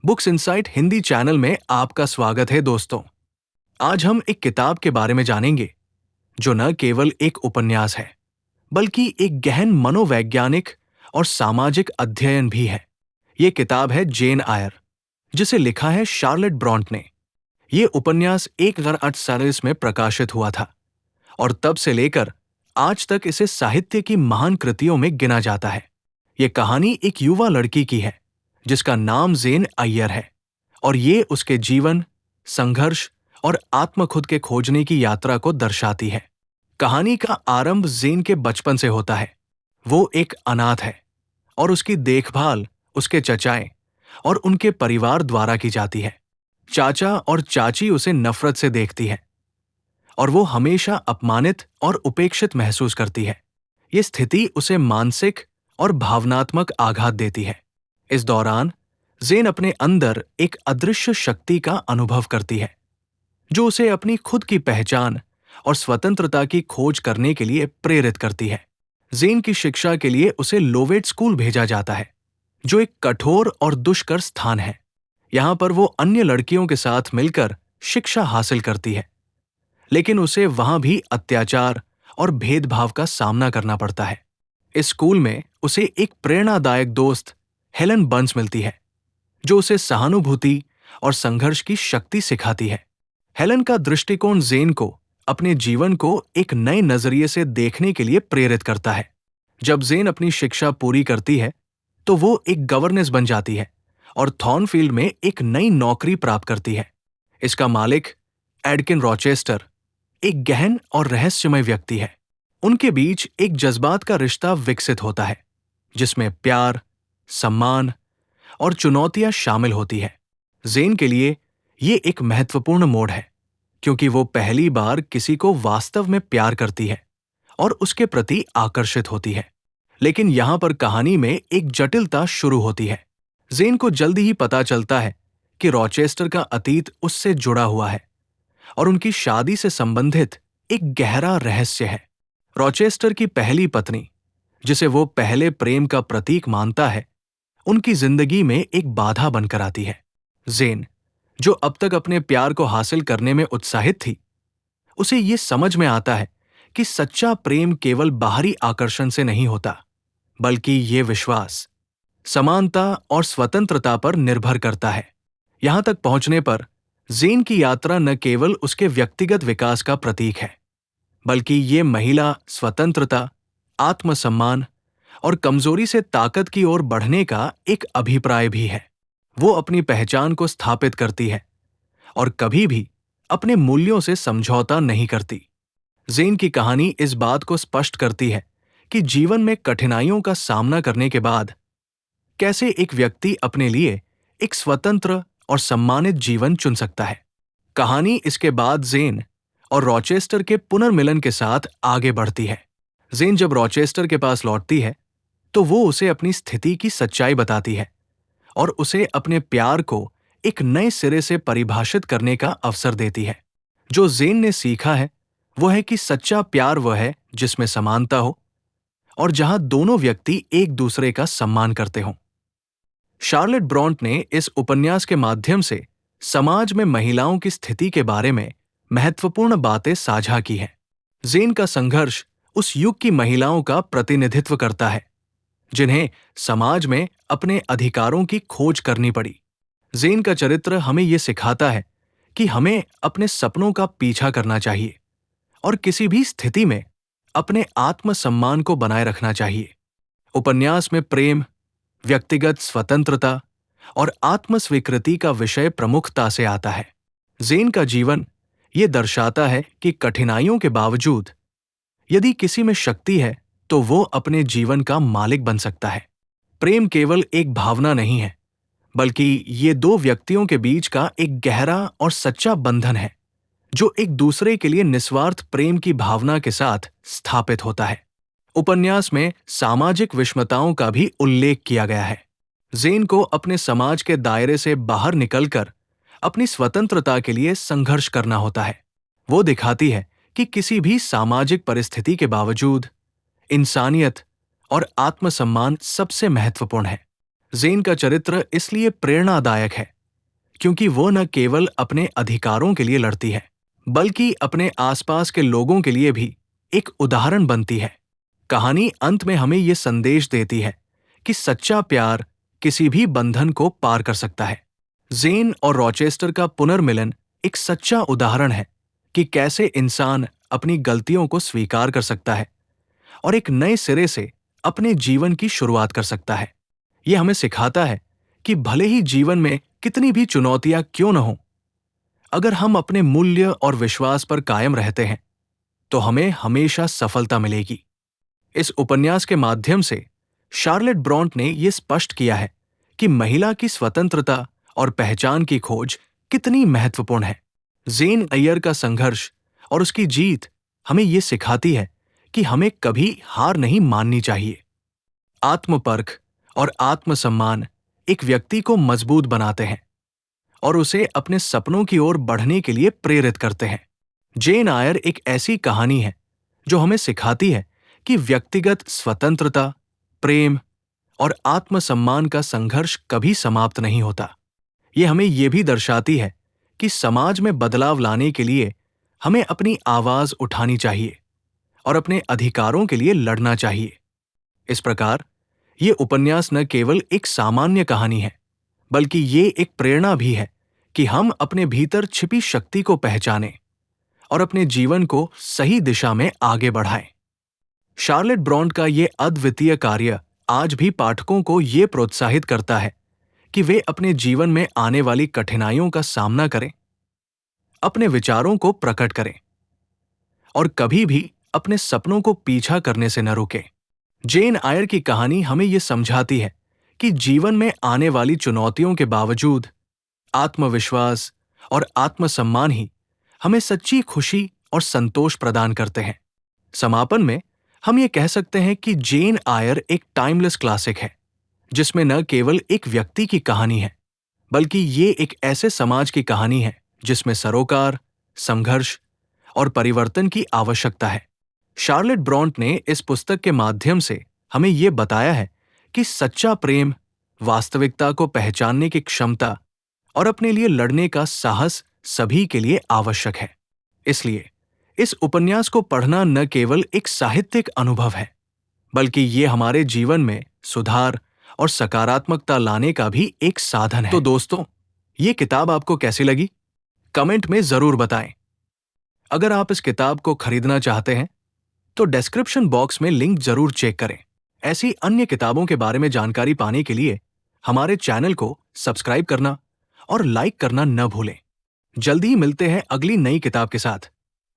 Books insight Hindi channel में आपका स्वागत है दोस्तों। आज हम एक किताब के बारे में जानेंगे जो न केवल एक उपन्यास है बल्कि एक गहन मनोवैज्ञानिक और सामाजिक अध्ययन भी है। ये किताब है जेन आयर, जिसे लिखा है शार्लेट ब्रॉन्ट ने। ये उपन्यास 1847 में प्रकाशित हुआ था और तब से लेकर आज तक इसे साहित्य की महान कृतियों में गिना जाता है। ये कहानी एक युवा लड़की की है जिसका नाम जेन अय्यर है और ये उसके जीवन, संघर्ष और आत्मखुद के खोजने की यात्रा को दर्शाती है। कहानी का आरंभ जेन के बचपन से होता है। वो एक अनाथ है और उसकी देखभाल उसके चचाए और उनके परिवार द्वारा की जाती है। चाचा और चाची उसे नफरत से देखती है और वो हमेशा अपमानित और उपेक्षित महसूस करती है। ये स्थिति उसे मानसिक और भावनात्मक आघात देती है। इस दौरान जेन अपने अंदर एक अदृश्य शक्ति का अनुभव करती है जो उसे अपनी खुद की पहचान और स्वतंत्रता की खोज करने के लिए प्रेरित करती है। जेन की शिक्षा के लिए उसे लोवेट स्कूल भेजा जाता है, जो एक कठोर और दुष्कर स्थान है। यहां पर वो अन्य लड़कियों के साथ मिलकर शिक्षा हासिल करती है, लेकिन उसे वहां भी अत्याचार और भेदभाव का सामना करना पड़ता है। इस स्कूल में उसे एक प्रेरणादायक दोस्त हेलन बर्न्स मिलती है, जो उसे सहानुभूति और संघर्ष की शक्ति सिखाती है। हेलन का दृष्टिकोण जेन को अपने जीवन को एक नए नजरिए से देखने के लिए प्रेरित करता है। जब जेन अपनी शिक्षा पूरी करती है तो वो एक गवर्नेस बन जाती है और थॉर्नफील्ड में एक नई नौकरी प्राप्त करती है। इसका मालिक एडकिन रॉचेस्टर एक गहन और रहस्यमय व्यक्ति है। उनके बीच एक जज्बात का रिश्ता विकसित होता है जिसमें प्यार, सम्मान और चुनौतियां शामिल होती है। जेन के लिए ये एक महत्वपूर्ण मोड़ है क्योंकि वो पहली बार किसी को वास्तव में प्यार करती है और उसके प्रति आकर्षित होती है। लेकिन यहां पर कहानी में एक जटिलता शुरू होती है। जेन को जल्दी ही पता चलता है कि रॉचेस्टर का अतीत उससे जुड़ा हुआ है और उनकी शादी से संबंधित एक गहरा रहस्य है। रॉचेस्टर की पहली पत्नी, जिसे वो पहले प्रेम का प्रतीक मानता है, उनकी जिंदगी में एक बाधा बनकर आती है। जेन, जो अब तक अपने प्यार को हासिल करने में उत्साहित थी, उसे ये समझ में आता है कि सच्चा प्रेम केवल बाहरी आकर्षण से नहीं होता, बल्कि ये विश्वास, समानता और स्वतंत्रता पर निर्भर करता है। यहां तक पहुंचने पर जेन की यात्रा न केवल उसके व्यक्तिगत विकास का प्रतीक है, बल्कि ये महिला स्वतंत्रता, आत्मसम्मान और कमजोरी से ताकत की ओर बढ़ने का एक अभिप्राय भी है। वो अपनी पहचान को स्थापित करती है और कभी भी अपने मूल्यों से समझौता नहीं करती। जेन की कहानी इस बात को स्पष्ट करती है कि जीवन में कठिनाइयों का सामना करने के बाद कैसे एक व्यक्ति अपने लिए एक स्वतंत्र और सम्मानित जीवन चुन सकता है। कहानी इसके बाद जेन और रॉचेस्टर के पुनर्मिलन के साथ आगे बढ़ती है। जेन जब रॉचेस्टर के पास लौटती है तो वो उसे अपनी स्थिति की सच्चाई बताती है और उसे अपने प्यार को एक नए सिरे से परिभाषित करने का अवसर देती है। जो जेन ने सीखा है वो है कि सच्चा प्यार वह है जिसमें समानता हो और जहां दोनों व्यक्ति एक दूसरे का सम्मान करते हों। शार्लेट ब्रॉन्ट ने इस उपन्यास के माध्यम से समाज में महिलाओं की स्थिति के बारे में महत्वपूर्ण बातें साझा की हैं। जेन का संघर्ष उस युग की महिलाओं का प्रतिनिधित्व करता है जिन्हें समाज में अपने अधिकारों की खोज करनी पड़ी। जेन का चरित्र हमें यह सिखाता है कि हमें अपने सपनों का पीछा करना चाहिए और किसी भी स्थिति में अपने आत्मसम्मान को बनाए रखना चाहिए। उपन्यास में प्रेम, व्यक्तिगत स्वतंत्रता और आत्मस्वीकृति का विषय प्रमुखता से आता है। जेन का जीवन ये दर्शाता है कि कठिनाइयों के बावजूद यदि किसी में शक्ति है तो वो अपने जीवन का मालिक बन सकता है। प्रेम केवल एक भावना नहीं है, बल्कि ये दो व्यक्तियों के बीच का एक गहरा और सच्चा बंधन है जो एक दूसरे के लिए निस्वार्थ प्रेम की भावना के साथ स्थापित होता है। उपन्यास में सामाजिक विषमताओं का भी उल्लेख किया गया है। जेन को अपने समाज के दायरे से बाहर निकलकर अपनी स्वतंत्रता के लिए संघर्ष करना होता है। वो दिखाती है कि किसी भी सामाजिक परिस्थिति के बावजूद इंसानियत और आत्मसम्मान सबसे महत्वपूर्ण है। जेन का चरित्र इसलिए प्रेरणादायक है क्योंकि वो न केवल अपने अधिकारों के लिए लड़ती है, बल्कि अपने आसपास के लोगों के लिए भी एक उदाहरण बनती है। कहानी अंत में हमें ये संदेश देती है कि सच्चा प्यार किसी भी बंधन को पार कर सकता है। जेन और रॉचेस्टर का पुनर्मिलन एक सच्चा उदाहरण है कि कैसे इंसान अपनी गलतियों को स्वीकार कर सकता है और एक नए सिरे से अपने जीवन की शुरुआत कर सकता है। यह हमें सिखाता है कि भले ही जीवन में कितनी भी चुनौतियां क्यों न हो, अगर हम अपने मूल्य और विश्वास पर कायम रहते हैं तो हमें हमेशा सफलता मिलेगी। इस उपन्यास के माध्यम से शार्लेट ब्रॉन्ट ने यह स्पष्ट किया है कि महिला की स्वतंत्रता और पहचान की खोज कितनी महत्वपूर्ण है। जेन अय्यर का संघर्ष और उसकी जीत हमें यह सिखाती है कि हमें कभी हार नहीं माननी चाहिए। आत्मपरख और आत्मसम्मान एक व्यक्ति को मजबूत बनाते हैं और उसे अपने सपनों की ओर बढ़ने के लिए प्रेरित करते हैं। जेन आयर एक ऐसी कहानी है जो हमें सिखाती है कि व्यक्तिगत स्वतंत्रता, प्रेम और आत्मसम्मान का संघर्ष कभी समाप्त नहीं होता। यह हमें यह भी दर्शाती है कि समाज में बदलाव लाने के लिए हमें अपनी आवाज उठानी चाहिए और अपने अधिकारों के लिए लड़ना चाहिए। इस प्रकार यह उपन्यास न केवल एक सामान्य कहानी है, बल्कि ये एक प्रेरणा भी है कि हम अपने भीतर छिपी शक्ति को पहचानें और अपने जीवन को सही दिशा में आगे बढ़ाएं। शार्लेट ब्रॉन्ट का यह अद्वितीय कार्य आज भी पाठकों को यह प्रोत्साहित करता है कि वे अपने जीवन में आने वाली कठिनाइयों का सामना करें, अपने विचारों को प्रकट करें और कभी भी अपने सपनों को पीछा करने से न रुकें। जेन आयर की कहानी हमें यह समझाती है कि जीवन में आने वाली चुनौतियों के बावजूद आत्मविश्वास और आत्मसम्मान ही हमें सच्ची खुशी और संतोष प्रदान करते हैं। समापन में हम ये कह सकते हैं कि जेन आयर एक टाइमलेस क्लासिक है, जिसमें न केवल एक व्यक्ति की कहानी है, बल्कि ये एक ऐसे समाज की कहानी है जिसमें सरोकार, संघर्ष और परिवर्तन की आवश्यकता है। शार्लेट ब्रॉन्ट ने इस पुस्तक के माध्यम से हमें ये बताया है कि सच्चा प्रेम, वास्तविकता को पहचानने की क्षमता और अपने लिए लड़ने का साहस सभी के लिए आवश्यक है। इसलिए इस उपन्यास को पढ़ना न केवल एक साहित्यिक अनुभव है, बल्कि ये हमारे जीवन में सुधार और सकारात्मकता लाने का भी एक साधन है। तो दोस्तों, ये किताब आपको कैसी लगी? कमेंट में जरूर बताएं। अगर आप इस किताब को खरीदना चाहते हैं तो डिस्क्रिप्शन बॉक्स में लिंक जरूर चेक करें। ऐसी अन्य किताबों के बारे में जानकारी पाने के लिए हमारे चैनल को सब्सक्राइब करना और लाइक करना न भूलें। जल्दी ही मिलते हैं अगली नई किताब के साथ।